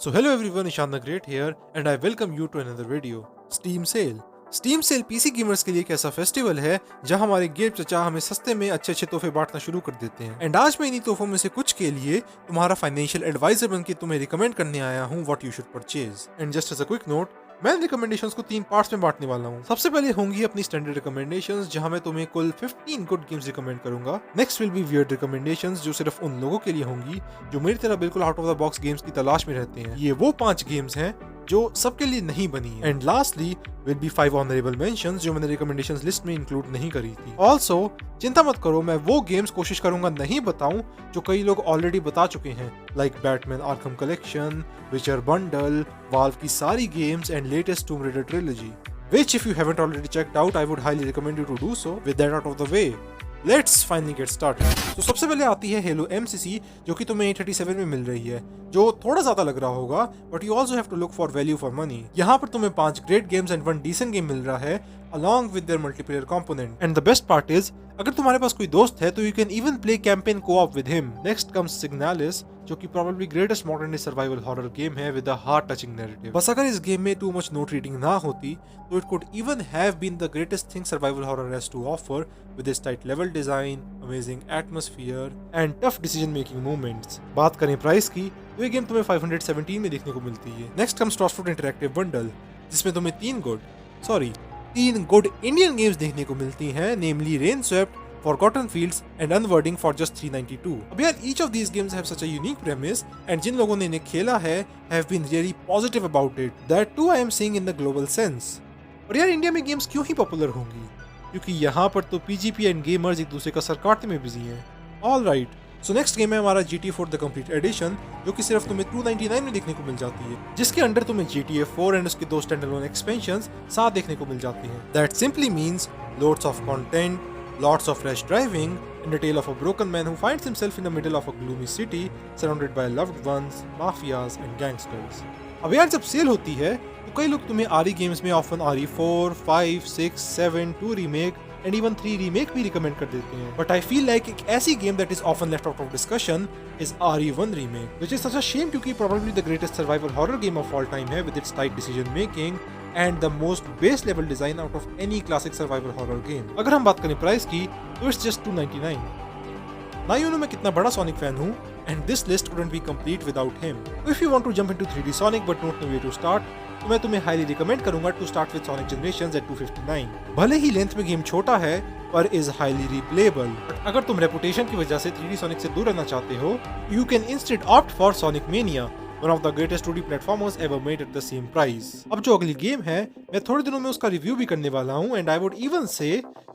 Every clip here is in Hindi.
So hello everyone, Ishan the Great here and I welcome you to another video. Steam Sale. Steam Sale PC gamers के लिए एक ऐसा फेस्टिवल है जहां हमारे गेम चचा हमें सस्ते में अच्छे अच्छे तोहफे बांटना शुरू कर देते हैं। एंड आज मैं इन्हीं तोहफों में से कुछ के लिए तुम्हारा फाइनेंशियल एडवाइजर बन के तुम्हें रिकमेंड करने आया हूं what you should purchase. And just as a quick note, मैं रिकमेंडेशंस को 3 पार्ट्स में बांटने वाला हूँ। सबसे पहले होंगी अपनी स्टैंडर्ड रिकमेंडेशंस जहां मैं तुम्हें कुल 15 गुड गेम्स रिकमेंड करूंगा। Next will be weird recommendations जो सिर्फ उन लोगों के लिए होंगी जो मेरी तरह बिल्कुल out of the box games की तलाश में रहते हैं। ये वो 5 गेम्स हैं जो सबके लिए नहीं बनी है। And lastly will be 5 honourable mentions जो मैंने रिकमेंडेशंस लिस्ट में इंक्लूड नहीं करी थी। ऑल्सो चिंता मत करो, मैं वो गेम्स कोशिश करूंगा नहीं बताऊं जो कई लोग ऑलरेडी बता चुके हैं, like Batman Arkham collection, Witcher bundle, Valve की सारी games and latest Tomb Raider trilogy, which if you haven't already checked out, I would highly recommend you to do so. With that out of the way, let's finally get started. तो सबसे पहले आती है हेलो MCC जो कि तुम्हें 837 में मिल रही है, जो थोड़ा ज्यादा लग रहा होगा, but you also have to look for value for money. यहाँ पर तुम्हें 5 great games and 1 decent game मिल रहा है along with their multiplayer component. And the best part is, अगर तुम्हारे पास कोई दोस्त है तो you can even play campaign co-op with him. Next comes Signalis, जो कि probably greatest modern day survival horror game है with a heart-touching narrative. बस अगर इस गेम में too much note reading ना होती तो it could even have been the greatest thing survival horror has to offer with its tight level design, amazing atmosphere and tough decision making moments. बात करें प्राइस की तो ये गेम तुम्हें 517 में देखने को मिलती है। Next comes Tossfoot Interactive Bundle, जिसमें तुम्हें 3 गुड इंडियन गेम्स देखने को मिलती हैं, नेमली रेनस्वेप्ट, Forgotten Fields and Unwording for just 392. अब यार each of these games have such a unique premise and जिन लोगों ने इन्हें खेला है have been really positive about it. That too I am seeing in the global sense. और यार इंडिया में गेम्स क्यों ही पॉपुलर होंगी? क्योंकि यहाँ पर तो PGP एंड गेमर्स एक दूसरे का सर काटने में बिजी हैं। All right. So next game है हमारा GTA 4 द कंप्लीट एडिशन, जो कि सिर्फ तुम्हें 299 में देखने को मिल जाती है, जिसके अंडर तुम्हें GTA 4 एंड उसके 2 स्टैंडअलोन एक्सपेंशंस साथ देखने को मिल जाती हैं। That simply means loads of content, lots of rash driving, and a tale of a broken man who finds himself in the middle of a gloomy city surrounded by loved ones, mafias and gangsters. अब यार जब सेल होती है तो कई लोग तुम्हें RE गेम्स में often RE4, 5, 6, 7, 2 remake and even 3 remake भी रिकमेंड कर देते हैं, but I feel like एक ऐसी game that is often left out of discussion is RE1 remake, which is such a shame क्योंकि probably the greatest survival horror game of all time है with its tight decision making and the most base level design out of any classic survival horror game. अगर हम बात करें प्राइस की तो it's just 299. ना ही मैं कितना बड़ा सोनिक फैन हूँ and this list couldn't be complete without him. If you want to jump into 3D Sonic but not know where to start, तो मैं तुम्हें हाईली रिकमेंड करूंगा to start with Sonic Generations at 259. भले ही लेंथ में गेम छोटा है पर इज हाईली रिप्लेएबल. बट अगर तुम रेपुटेशन की वजह से 3D सोनिक से दूर रहना चाहते हो, you can instead opt for sonic mania, one of the greatest 2D platformers ever made at the same price. अब जो अगली गेम है मैं थोड़े दिनों में उसका रिव्यू भी करने वाला हूँ एंड आई वुड इवन से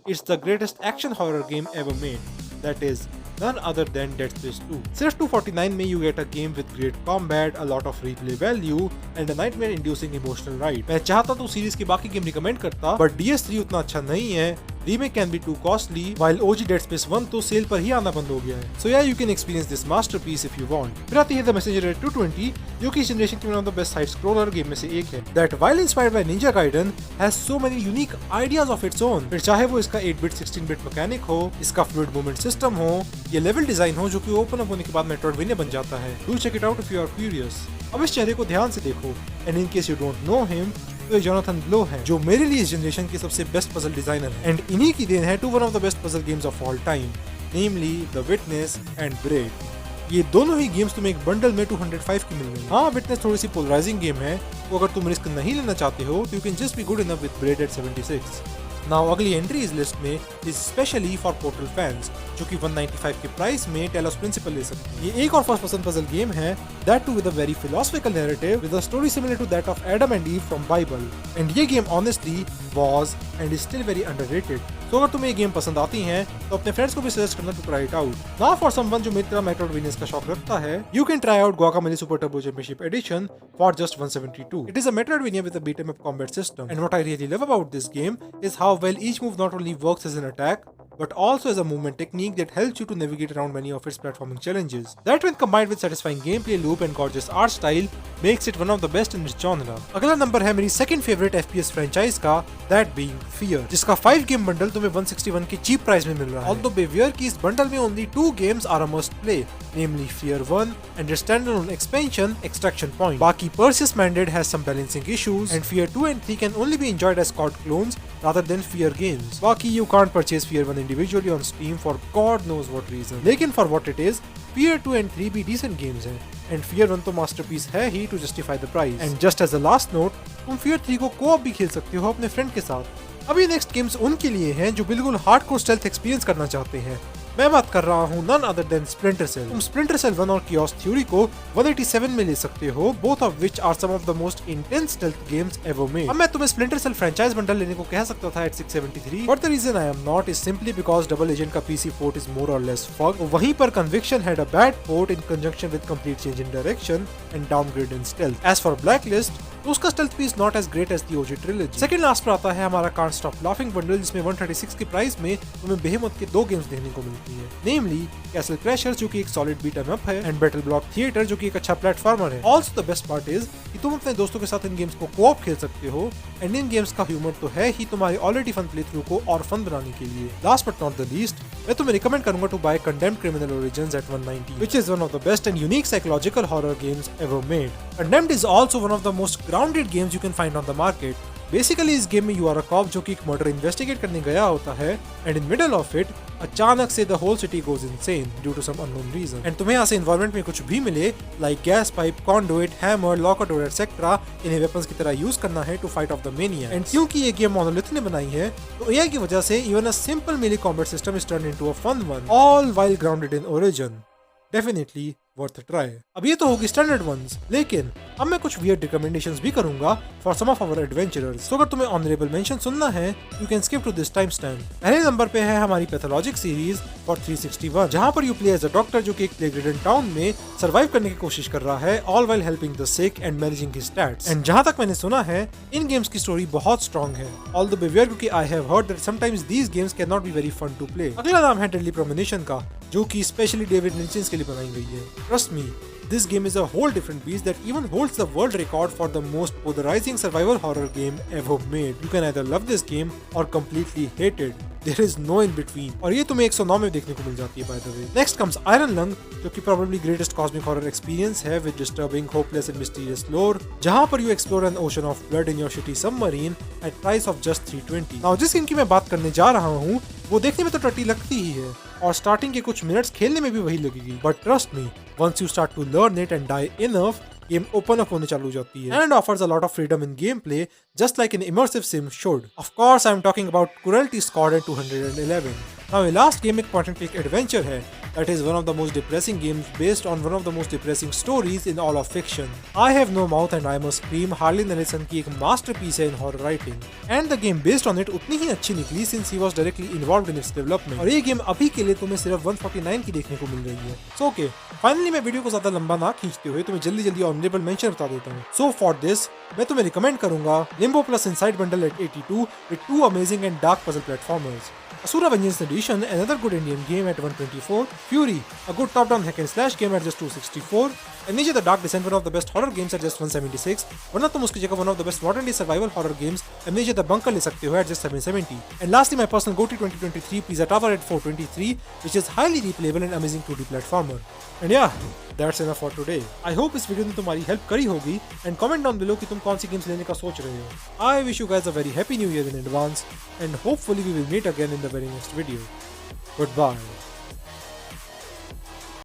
it's the greatest action horror game ever made, that is none other than Dead Space 2. सिर्फ 249 में you get a game with great combat, a lot of replay value and a nightmare-inducing emotional ride. मैं चाहता तो सीरीज के बाकी गेम रिकमेंड करता, but DS3 उतना अच्छा नहीं है. Remake can be too costly, while OG Dead Space 1 तो सेल पर ही आना बंद हो गया है. So yeah, you can experience this masterpiece if you want. फिर आती है The Messenger at 220, जो कि इस जनरेशन की one of the best side scroller game में से एक है. That while inspired by Ninja Gaiden, has so many unique ideas of its own. फिर चाहे वो इसका 8-bit 16-bit मैकेनिक हो, इसका fluid movement system हो, ये लेवल डिजाइन हो जो कि ओपन अप होने के बाद मेट्रोइडवेनिया बन जाता है. Do check it out if you are curious. अब इस चेहरे को ध्यान से देखो, and in case you don't know him, तो ये जोनाथन ब्लो है, जो मेरे लिए इस जनरेशन के सबसे बेस्ट पजल डिजाइनर है एंड इन्हीं की देन है to one of the best puzzle games of all time, namely the Witness and Braid. ये दोनों ही गेम्स तुम्हें एक बंडल में 205 की मिल गई. हाँ, विटनेस थोड़ी सी पोलराइजिंग गेम है, तो अगर तुम रिस्क नहीं लेना चाहते हो तो you can just be good enough with Braid at 76. Now अगली एंट्री इस लिस्ट में is specially for Portal fans, जो कि 195 के प्राइस में टेलोस प्रिंसिपल ले सकते हैं. ये एक और फर्स्ट पर्सन पजल गेम है, that too with a very philosophical narrative with a story similar to that of Adam and Eve from Bible. And ये game honestly was and is still very underrated. तो अगर तुम्हें ये गेम पसंद आती हैं तो अपने फ्रेंड्स को भी सजेस्ट करना to try it out. Now for someone जो मेरी तरह मेट्रोइडवेनियास का शौक रखता है, you can try out Guacamelee Super Turbo Championship Edition for just 172. It is a Metroidvania with a beat 'em up combat system, and what I really love about this game is how well each move not only works as an attack but also as a movement technique that helps you to navigate around many of its platforming challenges. That when combined with satisfying gameplay loop and gorgeous art style makes it one of the best in its genre. अगला नंबर है मेरी सेकंड फेवरेट FPS फ्रेंचाइज का, that being Fear, जिसका 5 गेम बंडल तुम्हें 161 की चीप प्राइस में मिल रहा है। Although beware कि इस बंडल में only 2 games are a must play, namely Fear 1 and their standalone expansion Extraction Point. बाकी Perseus Mandate has some balancing issues and Fear 2 and 3 can only be enjoyed as COD clones rather than Fear games. बाकी you can't purchase Fear 1 individually on Steam for God knows what reason. लेकिन for what it is, Fear 2 and 3 भी decent games हैं and Fear 1 तो masterpiece है ही to justify the price. And just as a last note, तुम Fear 3 को co-op भी खेल सकते हो अपने फ्रेंड के साथ। अभी नेक्स्ट गेम्स उनके लिए हैं जो बिल्कुल हार्डकोर स्टेल्थ एक्सपीरियंस करना चाहते हैं। मैं बात कर रहा हूँ none other than Splinter Cell। तुम Splinter Cell 1 और Chaos Theory को 187 में ले सकते हो, both of which are some of the most intense stealth games ever made। अब मैं तुम्हें Splinter Cell franchise bundle लेने को कह सकता था at 673, but the reason I am not is simply because Double Agent का PC port is more or less fucked। वहीं पर Conviction had a bad port in conjunction with complete change in direction and downgrade in stealth। As for Blacklist, तो उसका stealth भी is not as great as the OG trilogy। Second last पर आता है हमारा Can't Stop Laughing bundle, जिसमें 136 की प्राइस में तुम्हें बेहेमत के 2 गेम्स देखने को मिलती है, namely Castle Crashers जो कि एक सॉलिड बीट एम अप है and Battle Block Theater जो कि एक अच्छा प्लेटफॉर्मर है। Also the best part is कि तुम अपने दोस्तों के साथ इन गेम्स को co-op खेल सकते हो and इन गेम्स का ह्यूमर तो है ही तुम्हारी ऑलरेडी फन प्ले थ्रू को और फन बनाने के लिए। Last but not the least, मैं तुम्हें रिकमेंड करूंगा to buy Condemned Criminal Origins at 190, which is one of the best and unique psychological horror games ever made। Condemned is also one of the most grounded games you can find on the market। Basically इस गेम में यू आर अ कॉप जो कि एक मर्डर इन्वेस्टिगेट करने गया होता है and in middle of it अचानक से the whole city goes insane due to some unknown reason and तुम्हें यहाँ से एनवायरनमेंट में कुछ भी मिले like gas pipe, conduit, hammer, locker door etcetera, इन्हें वेपन्स की तरह यूज करना है to fight off the mania. And क्योंकि ये गेम मोनोलिथ ने बनाई है तो एआई की वजह से even a simple melee combat system is turned into a fun one, all while grounded in origin. Definitely worth try. अब ये तो होगी स्टैंडर्ड वंस, लेकिन अब मैं कुछ वियर्ड रिकमेंडेशंस भी करूंगा for some of our adventurers. तो अगर तुम्हें ऑनरेबल मेंशन सुनना है you can skip to this time stamp. पहले नंबर पे है हमारी पैथोलॉजिक सीरीज फॉर 361, जहां पर you play as a doctor जो कि एक प्लेग रिडन टाउन में सर्वाइव करने की कोशिश कर रहा है, all while helping the sick and managing his stats. And जहां तक मैंने सुना है इन गेम्स की स्टोरी बहुत स्ट्रॉन्ग है, ऑल्दो बिवेयर क्योंकि I have heard that sometimes these games can not be very fun to play. अगला नाम है डेडली प्रेमोनिशन का, जो कि स्पेशली डेविड लिंच के लिए बनाई गई है। Trust me, this game is a whole different beast that even holds the world record for the most polarizing survival horror game ever made। You can either love this game or completely hate it। There is no in between। और ये तुम्हें 109 में देखने को मिल जाती है by the way। Next comes Iron Lung, जो कि probably greatest cosmic horror experience है with disturbing, hopeless and mysterious lore, जहाँ पर you explore an ocean of blood in your shitty submarine at price of just 320। Now जिस गेम की मैं बात करने जा रहा हूँ वो देखने में तो टट्टी लगती ही है और स्टार्टिंग के कुछ मिनट्स खेलने में भी वही लगेगी, but trust me once you start to learn it and die enough, game open up होने चालू हो जाती है and offers a lot of freedom in gameplay just like an immersive sim should। Of course I am talking about Cruelty Squad 211। Now a last game एक point and click adventure है that is one of the most depressing games based on one of the most depressing stories in all of fiction। I have no mouth and I must scream Harlan Ellison की एक masterpiece है in horror writing and the game based on it उतनी ही अच्छी निकली since he was directly involved in its development। और ये गेम अभी के लिए तुम्हें सिर्फ 149 की देखने को मिल रही है। So okay, फाइनली मैं वीडियो को ज्यादा लंबा ना खींचते हुए तुम्हें जल्दी जल्दी ऑनरेबल मेंशन बता देता हूँ। So for this मैं तुम्हें रिकमेंड करूंगा Limbo Plus Inside Bundle at 82 with 2 amazing and dark puzzle platformers, Asura Vengeance Edition, another good Indian game at 124, Fury, a good top-down hack and slash game at just 264, and Ninja the Dark Descent, one of the best horror games at just 176, वरना तुम उसकी जगह one of the best modern day survival horror games Amnesia the Bunker ले सकते हो at just 770, and lastly my personal go-to 2023 Pizza Tower at 423, which is highly replayable and amazing 2D platformer। And yeah, that's enough for today। I hope इस वीडियो ने तुम्हारी हेल्प करी होगी and comment down below कि तुम कौन सी गेम्स लेने का सोच रहे हो। I wish you guys a very happy new year in advance and hopefully we will meet again in the very next video। Goodbye।